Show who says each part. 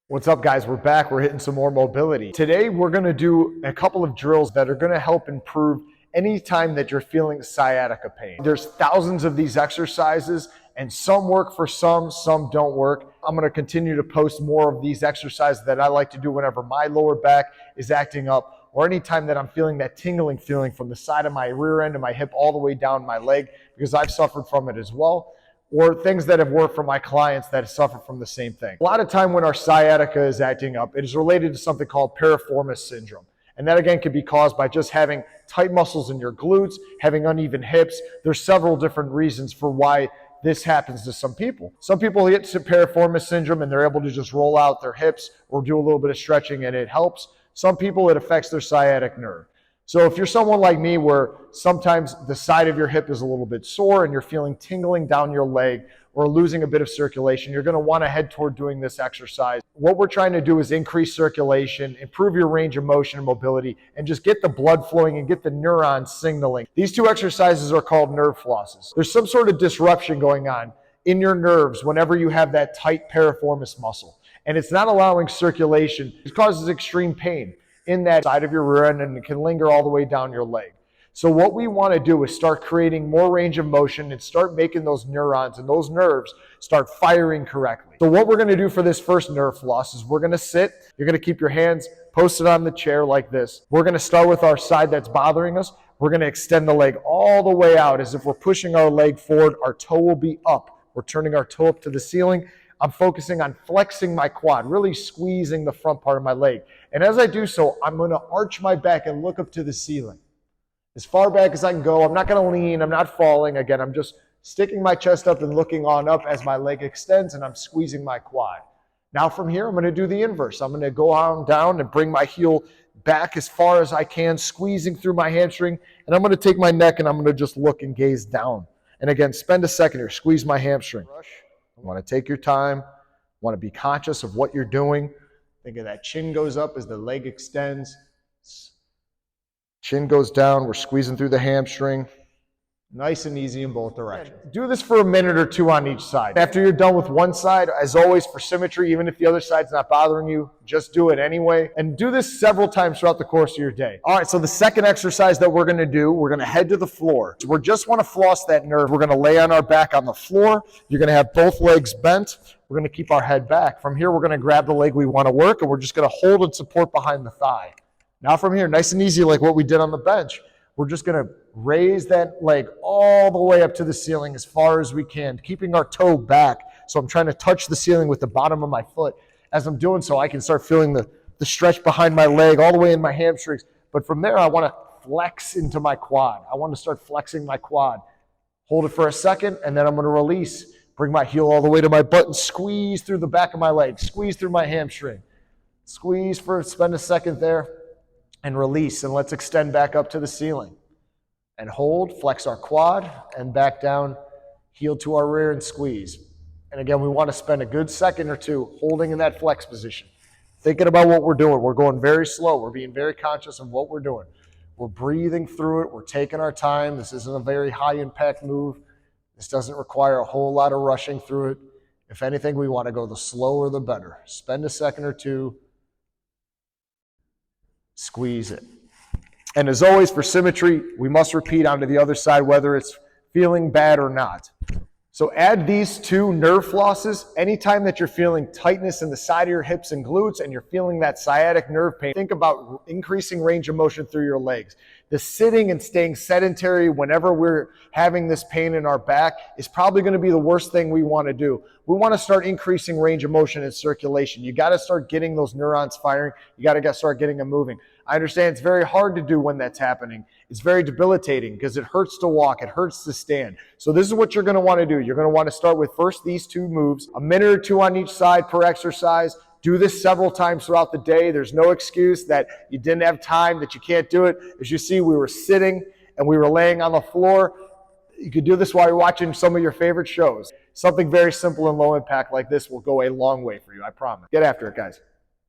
Speaker 1: What's up, guys? We're back. We're hitting some more mobility. Today, we're going to do a couple of drills that are going to help improve any time that you're feeling sciatica pain. There's thousands of these exercises, and some work for some don't work. I'm going to continue to post more of these exercises that I like to do whenever my lower back is acting up, or anytime that I'm feeling that tingling feeling from the side of my rear end of my hip all the way down my leg, because I've suffered from it as well. Or things that have worked for my clients that suffer from the same thing. A lot of time when our sciatica is acting up, it is related to something called Piriformis Syndrome. And that again could be caused by just having tight muscles in your glutes, having uneven hips. There's several different reasons for why this happens to some people. Some people get to Piriformis Syndrome and they're able to just roll out their hips or do a little bit of stretching and it helps. Some people it affects their sciatic nerve. So if you're someone like me where sometimes the side of your hip is a little bit sore and you're feeling tingling down your leg or losing a bit of circulation, you're going to want to head toward doing this exercise. What we're trying to do is increase circulation, improve your range of motion and mobility, and just get the blood flowing and get the neurons signaling. These two exercises are called nerve flosses. There's some sort of disruption going on in your nerves whenever you have that tight piriformis muscle, and it's not allowing circulation. It causes extreme pain in that side of your rear end, and it can linger all the way down your leg. So what we want to do is start creating more range of motion and start making those neurons and those nerves start firing correctly. So what we're going to do for this first nerve floss is we're going to sit. You're going to keep your hands posted on the chair like this. We're going to start with our side that's bothering us. We're going to extend the leg all the way out as if we're pushing our leg forward. Our toe will be up. We're turning our toe up to the ceiling. I'm focusing on flexing my quad, really squeezing the front part of my leg. And as I do so, I'm going to arch my back and look up to the ceiling. As far back as I can go. I'm not going to lean. I'm not falling. Again, I'm just sticking my chest up and looking on up as my leg extends, and I'm squeezing my quad. Now from here, I'm going to do the inverse. I'm going to go on down and bring my heel back as far as I can, squeezing through my hamstring. And I'm going to take my neck and I'm going to just look and gaze down. And again, spend a second here. Squeeze my hamstring. You want to take your time. You want to be conscious of what you're doing. Think of that chin goes up as the leg extends. Chin goes down. We're squeezing through the hamstring. Nice and easy in both directions. Do this for a minute or two on each side. After you're done with one side, as always, for symmetry, even if the other side's not bothering you, just do it anyway. And do this several times throughout the course of your day. All right, so the second exercise that we're going to do, we're going to head to the floor. So we just want to floss that nerve. We're going to lay on our back on the floor. You're going to have both legs bent. We're going to keep our head back. From here, we're going to grab the leg we want to work, and we're just going to hold and support behind the thigh. Now from here, nice and easy like what we did on the bench. We're just going to raise that leg all the way up to the ceiling as far as we can, keeping our toe back. So I'm trying to touch the ceiling with the bottom of my foot. As I'm doing so, I can start feeling the stretch behind my leg all the way in my hamstrings. But from there, I want to flex into my quad. I want to start flexing my quad. Hold it for a second, and then I'm going to release. Bring my heel all the way to my butt and squeeze through the back of my leg. Squeeze through my hamstring. Squeeze for, spend a second there. And release, and let's extend back up to the ceiling. And hold, flex our quad, and back down, heel to our rear and squeeze. And again, we want to spend a good second or two holding in that flex position. Thinking about what we're doing. We're going very slow. We're being very conscious of what we're doing. We're breathing through it. We're taking our time. This isn't a very high impact move. This doesn't require a whole lot of rushing through it. If anything, we want to go the slower the better. Spend a second or two. Squeeze it. And as always, for symmetry, we must repeat onto the other side, whether it's feeling bad or not. So add these two nerve flosses anytime that you're feeling tightness in the side of your hips and glutes and you're feeling that sciatic nerve pain. Think about increasing range of motion through your legs. The sitting and staying sedentary whenever we're having this pain in our back is probably going to be the worst thing we want to do. We want to start increasing range of motion and circulation. You got to start getting those neurons firing. You got to start getting them moving. I understand it's very hard to do when that's happening. It's very debilitating because it hurts to walk. It hurts to stand. So this is what you're going to want to do. You're going to want to start with first these two moves, a minute or two on each side per exercise. Do this several times throughout the day. There's no excuse that you didn't have time, that you can't do it. As you see, we were sitting and we were laying on the floor. You could do this while you're watching some of your favorite shows. Something very simple and low impact like this will go a long way for you, I promise. Get after it, guys.